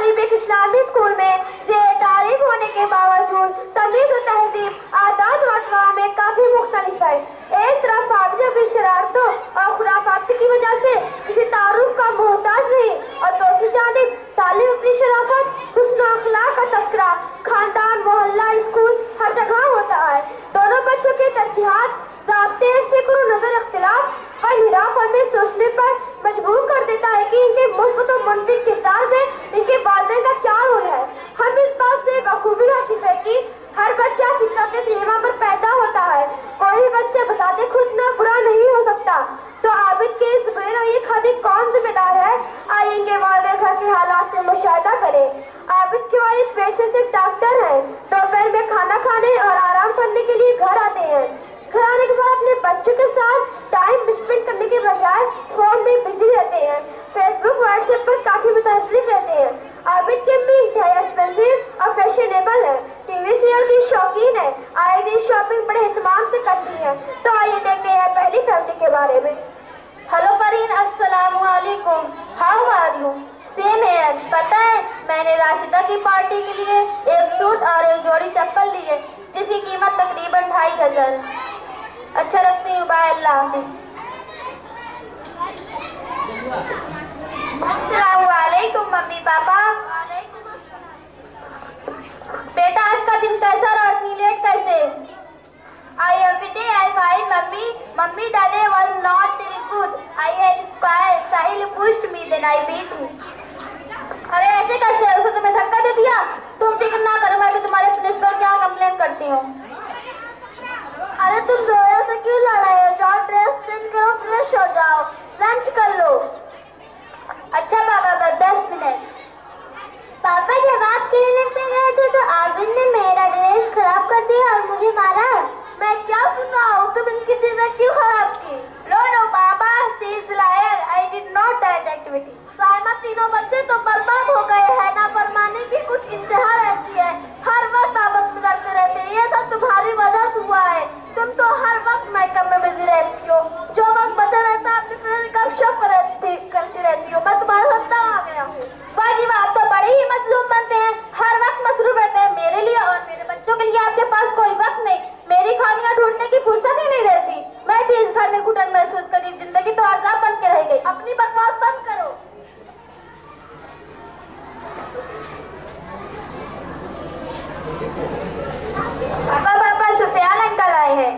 करीब एक इस्लामी स्कूल में तारीफ होने के बावजूद तमीज़ और तहजीब आदात व अखलाक में काफी मुख्तलिफ है। एक तरफ हाफिज़ अपनी शरारतों और खुराफात की वजह से किसी तारुफ का मोहताज नहीं, और दूसरी जानिब तालिब अपनी शराफत, हुस्न अखलाक का तस्करा खानदान, मोहल्ला, स्कूल हर जगह होता है। दोनों बच्चों की तरजीहात, ज़ाब्ते, फिक्र और नजर इख्तिलाफ और हिराफत में सोचने पर मजबूर कर देता है कि इनके मुस्बत और मनफी किरदार में इनके वालिदैन का क्या रोल है। हम इस बात से बखूबी वाकिफ है कि हर बच्चा फितरत तय्यबा पर पैदा होता है। कोई भी बच्चा बजाते खुद न बुरा नहीं हो सकता। तो आबिद के इस बुरे रवैये खातिर कौन जिम्मेदार है? आइए इनके वालिदैन घर के हालात से मुशाहिदा करें। आबिद के वालिद पेशे से डॉक्टर हैं। दोपहर में खाना खाने और आराम करने के लिए घर आते हैं। घर आने के बाद अपने बच्चों के साथ टाइम स्पेंड करने के बजाय फोन में बिजी रहते हैं। फेसबुक, व्हाट्सएप पर काफी मुतहज़्ज़िब रहते हैं। आबिद की अम्मी इंतहाई एक्सपेंसिव और फैशनेबल है। टीवी सीरियल की शौकीन है। आए दिन शॉपिंग बड़े एहतमाम से करती है। तो आइए देखते हैं पहली फैमिली के बारे में। हेलो फरीन, अस्सलाम वालेकुम। How are you? सेम है। पता है मैंने राशिदा की पार्टी के लिए एक सूट और एक जोड़ी चप्पल ली है, जिसकी कीमत तकरीबन 2500। अच्छा रखती हूँ, बाय, अल्लाह हाफिज़। अस्सलाम वालेकुम मम्मी पापा। बेटा आज का दिन कैसा रहा? इतनी लेट कैसे? I am fine, I am fine, mummy. Mummy, the day was not very good. I had square. Sahil pushed me, then I beat him. अरे ऐसे कैसे? उसे तुम्हें धक्का दे दिया? तुम फिक्र ना करो, मैं भी तुम्हारे प्रिंसिपल के यहाँ कंप्लेन करती हूँ। अरे तुम जोया से क्यों लड़ रहे हो? जाओ ड्रेस चेंज करो, फ्रेश हो जाओ, लंच कर लो। अच्छा पापा, बस 10 मिनट। पापा जब आप क्लिनिक पे गए थे तो आबिद ने मेरा ड्रेस खराब कर दिया और मुझे मारा। मैं क्या सुन रहा हूँ? तुम इनकी चीजें क्यों खराब की? नो पापा, she is liar. I did not that activity. Saima, तीनों बच्चे तो बर्बाद हो गए हैं। नाफरमानी की कुछ इंतहा रहती है। हर वक्त आपस में लड़ते रहते हैं। ये सब तुम्हारी वजह से हुआ है। तुम तो हर वक्त मेकअप में बिजी रहती हो। जो वक्त बचा रहता है अपनी फ्रेंड का शॉप करती रहती हो। मैं तुम्हारे साथ तंग आ गया हूँ। वाजिब, आप तो बड़े ही मजलूम बनते हैं। हर वक्त मसरूफ रहते हैं। मेरे लिए और मेरे बच्चों के लिए आपके पास कोई वक्त नहीं। मेरी खामियां ढूंढने की फुर्सत ही नहीं रहती। मैं भी इस घर में घुटन महसूस करी। जिंदगी तो आजाद बन के रह गई। अपनी बकवास बंद करो। पापा सुफियान अंकल आए हैं।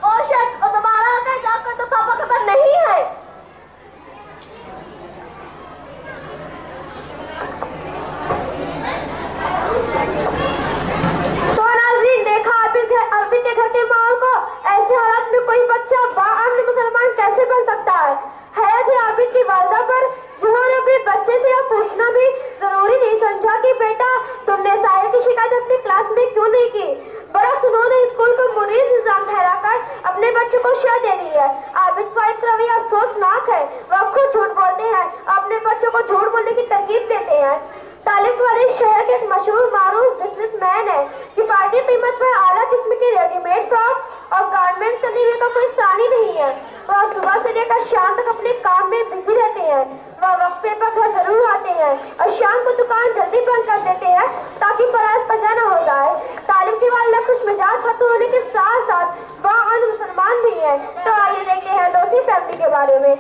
ओ शिट, और दोबारा आकर जाकर तो पापा के पास नहीं है। तो नाज़रीन, देखा आबिद के घर के माहौल को। ऐसे हालात में कोई बच्चा बाअमन मुसलमान कैसे बन सकता है? हैरत है आबिद की वालिदा पर, जिन्होंने अपने बच्चे से यह पूछना भी जरूरी नहीं समझा कि बेटा तुमने साहिल की शिकायत अपनी क्लास में क्यों नहीं की। बरअक्स उन्होंने स्कूल को मुरीद निजाम ठहराकर अपने बच्चों को शह दे दी है। आबिद का एक रवैया अफसोसनाक है। वह खुद झूठ बोलते हैं, अपने बच्चों को झूठ बोलने की तरकीब देते हैं। तालिब वाले शहर के एक मशहूर मारूफ बिजनेसमैन है। किफायती कीमत पर आला किस्म के रेडीमेड फ्रॉक और गारमेंट्स करने में का कोई सानी नहीं है। वह सुबह से लेकर शाम तक अपने काम में बिजी रहते हैं। वह वक्फे पर घर जरूर आते हैं और शाम को दुकान जल्दी बंद कर देते हैं ताकि फराज पजा न हो जाए। तालिब की वालिदा खुश मिजाज खातून होने के साथ साथ बाअमन मुसलमान भी है। तो आइए देखते हैं दूसरी फैमिली के बारे में।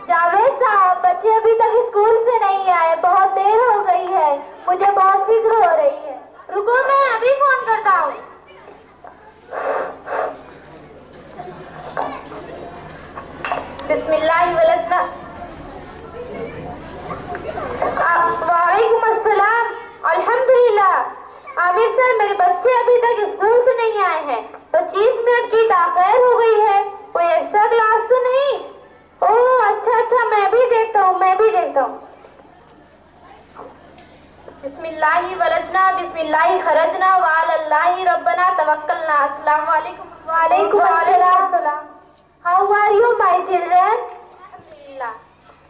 जावेद साहब, बच्चे अभी तक स्कूल से नहीं आए। बहुत देर हो गई है। मुझे बहुत फिक्र हो रही है। रुको, मैं अभी फोन करता हूँ। बिस्मिल्लाह वलजना। वालेकुम अस्सलाम। अल्हम्दुलिल्लाह। आमिर सर, मेरे बच्चे अभी तक स्कूल से नहीं आए हैं। 25 मिनट की ताख़ीर हो गई है। कोई एक्स्ट्रा क्लास तो नहीं? ओह अच्छा, मैं भी देखता हूँ। बिस्मिल्लाहि वलजना बिस्मिल्लाहि खरजना वालल्लाहि रब्बना तवक्कलना। अस्सलाम वालेकुम। वालेकुम अस्सलाम। How are you, my children? Alhamdulillah.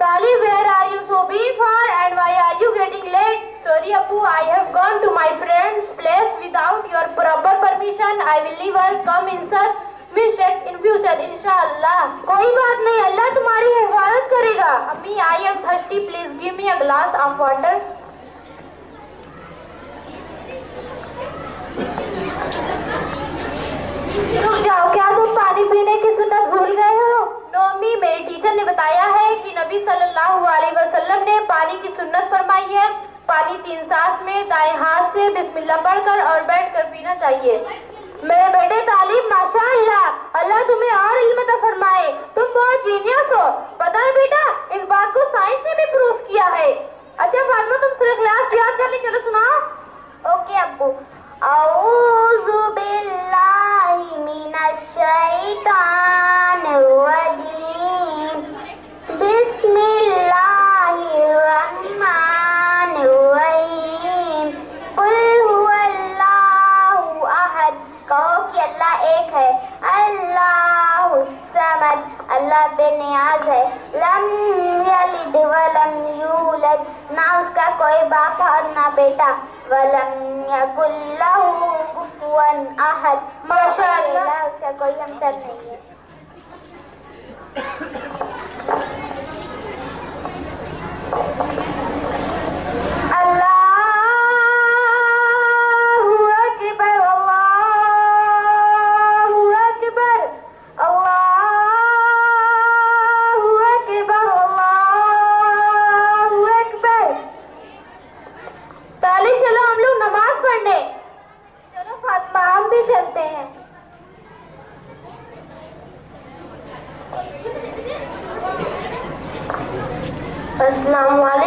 Talib, where are you so been for and why are you getting late? Sorry Appu, I have gone to my friend's place without your proper permission. I will never come in such mistake in future, inshallah. कोई बात नहीं, अल्लाह तुम्हारी हिफाजत करेगा। अम्मी, I am thirsty. Please give me a glass of water. जाओ, क्या तुम पानी पीने की सुन्नत भूल गए हो? नो अम्मी, मेरे टीचर ने बताया है कि नबी सल्लल्लाहु अलैहि वसल्लम ने पानी की सुन्नत फरमाई है। पानी 3 सांस में दाएं हाथ से बिस्मिल्लाह पढ़कर और बैठकर पीना चाहिए। मेरे बेटे तालीम, माशाअल्लाह, अल्लाह तुम्हें और इल्म अता फरमाए, तुम बहुत जीनियस हो। पता है बेटा, इस बात को साइंस ने भी प्रूव किया है। अच्छा फातिमा, तुम सूरह इखलास याद कर ली, चलो सुनाओ। ओके अब्बू। औज़ु बिल्लाहि मिनश शैतानिर रजीम, बिस्मिल्लाहिर रहमानिर रहीम, कुल हुवल्लाहु अहद। कहो कि अल्लाह एक है। अल्लाहु समद, अल्लाह बेनियाज है। लम यलिद वलम यूलद, ना उसका कोई बाप और ना बेटा। वलम यकुल लहू कुफुवन अहद, माशाअल्लाह, उसका कोई हमसर नहीं है।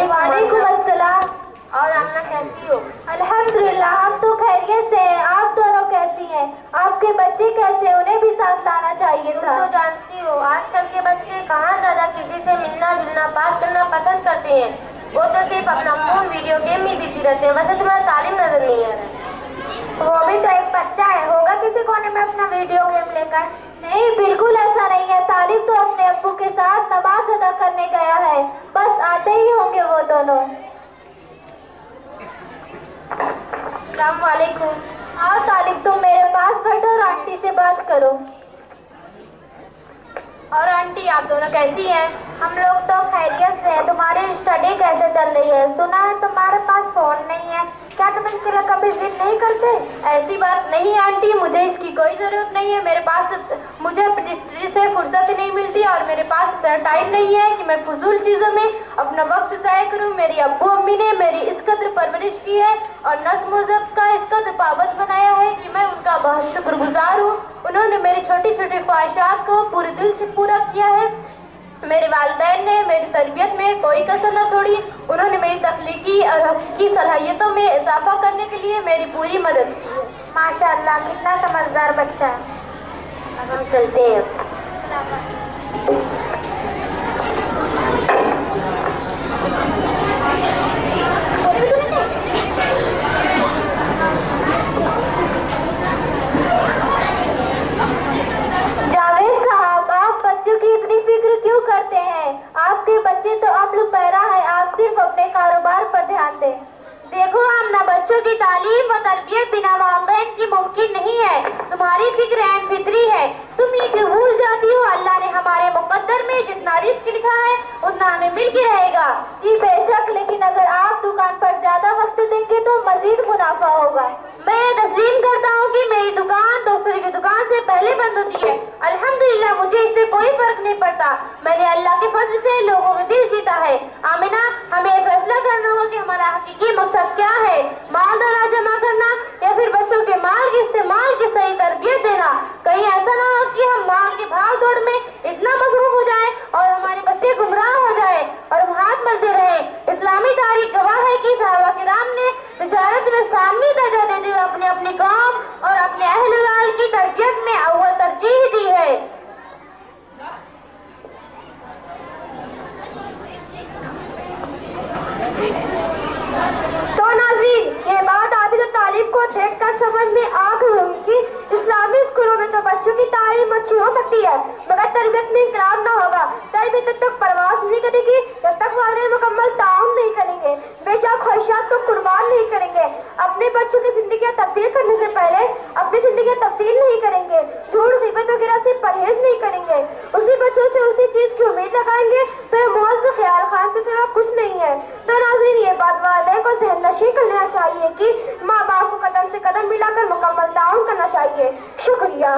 वालेकुम अस्सलाम। और आमना कैसी हो? अल्हम्दुलिल्लाह, हम तो खैरियत से हैं। आप दोनों कैसी हैं? आपके बच्चे कैसे? उन्हें भी साथ लाना चाहिए था। तो जानती हो, आजकल के बच्चे कहाँ ज्यादा किसी से मिलना जुलना बात करना पसंद करते हैं। वो तो सिर्फ अपना फोन वीडियो गेम में बिजी रहते हैं। वैसे तुम्हारा तालीम नजर नहीं आ रहा। वो भी तो एक बच्चा है, होगा किसी कोने में अपना वीडियो गेम लेकर। नहीं, बिल्कुल ऐसा नहीं है। तालिब तो अपने अब्बू के साथ नमाज अदा करने गया है, बस आते ही होंगे वो दोनों। अस्सलाम वालेकुम। आओ तालिब, तुम मेरे पास बैठो और आंटी से बात करो। और आंटी, आप दोनों कैसी हैं? हम लोग तो खैरियत से हैं। तुम्हारी स्टडी कैसे चल रही है? सुना है तुम्हारे पास फोन नहीं है, क्या तुम इसके लिए कभी जिद नहीं करते? ऐसी बात नहीं आंटी, मुझे इसकी कोई जरूरत नहीं है। मेरे पास मुझे अपनी स्टडी से फुर्सत ही नहीं मिलती और मेरे पास टाइम नहीं है कि मैं फजूल चीजों में अपना वक्त ज़ाया करूं। मेरी अब्बू अम्मी ने मेरी इस कदर परवरिश की है और नज़्म ज़ब्त का इस कदर पाबंद बनाया है कि मैं उनका बहुत शुक्रगुजार हूँ। उन्होंने मेरी छोटी छोटी ख्वाहिशात को पूरे दिल से पूरा किया है। मेरे वालिदैन ने मेरी तरबियत में कोई कसर न छोड़ी। उन्होंने मेरी तख्लीकी और हकीकी सलाहियतों में इजाफा करने के लिए मेरी पूरी मदद की है। माशाअल्लाह, कितना समझदार बच्चा है। अब हम चलते हैं। जावेद साहब, आप बच्चों की इतनी फिक्र क्यों करते हैं? आपके बच्चे तो अम्ल पैरा है, आप सिर्फ अपने कारोबार पर ध्यान दें। देखो आमना, बच्चों की तालीम व तरबियत बिना वालिदैन की मुमकिन नहीं है। तुम्हारी फिक्र ऐन फितरी है। तुम ये क्यों भूल जाती हो, अल्लाह ने हमारे मुकद्दर में जितना रिस्क लिखा है उतना हमें मिल के रहेगा। जी बेशक, लेकिन अगर आप दुकान पर ज्यादा वक्त देंगे तो मजीद मुनाफा होगा। मैं तस्लीम करता हूँ कि मेरी दुकान दूसरे की दुकान से पहले बंद होती है। अल्हम्दुलिल्लाह, मुझे इससे कोई फर्क नहीं पड़ता। मैंने अल्लाह के फजल से लोगों का दिल जीता है। आमिना, हमें फैसला करना होगा कि हमारा हकीकी मकसद क्या है, माल दाना जमा करना या फिर बच्चों के माल के इस्तेमाल की सही तरबियत देना। कहीं ऐसा ना हो कि हम माल के भाग दौड़ में इतना मसरूफ हो जाए और हमारे बच्चे गुमराह हो जाए और हम हाथ मलते रहे। इस्लामी तारीख गवाह है कि सहाबा किराम ने तिजारत में सामने दर्जा देते हुए अपने अपने कौम और अपने अहले वाल की तरबियत में अव्वल तरजीह दी है। तो नाज़रीन, ये बात आबिद और तालिब को देखकर समझ में आ गई होगी कि इस्लामी स्कूलों में तो बच्चों की तालीम अच्छी हो सकती है, मगर तरबियत में इंकलाब न होगा। तरबियत तब तक परवास नहीं करेगी जब तक वालिदैन मुकम्मल ताउन नहीं करेंगे, बेशक ख्वाहिशात को कुर्बान नहीं करेंगे, अपने बच्चों की जिंदगी तब्दील करने से पहले अपनी जिंदगी तब्दील नहीं करेंगे, झूठ ग़ीबत वगैरह से परहेज नहीं करेंगे, उसी बच्चों से उसी चीज की उम्मीद लगाएंगे तो मुअज़्ज़ज़ ख्याल खान के सिवा कुछ नहीं है। तो नाज़रीन, ये बात वालिदैन को ज़हन नशीं कर लेना चाहिए कि माँ बाप को कदम से कदम मिलाकर मुकम्मल ताउन करना चाहिए। शुक्रिया।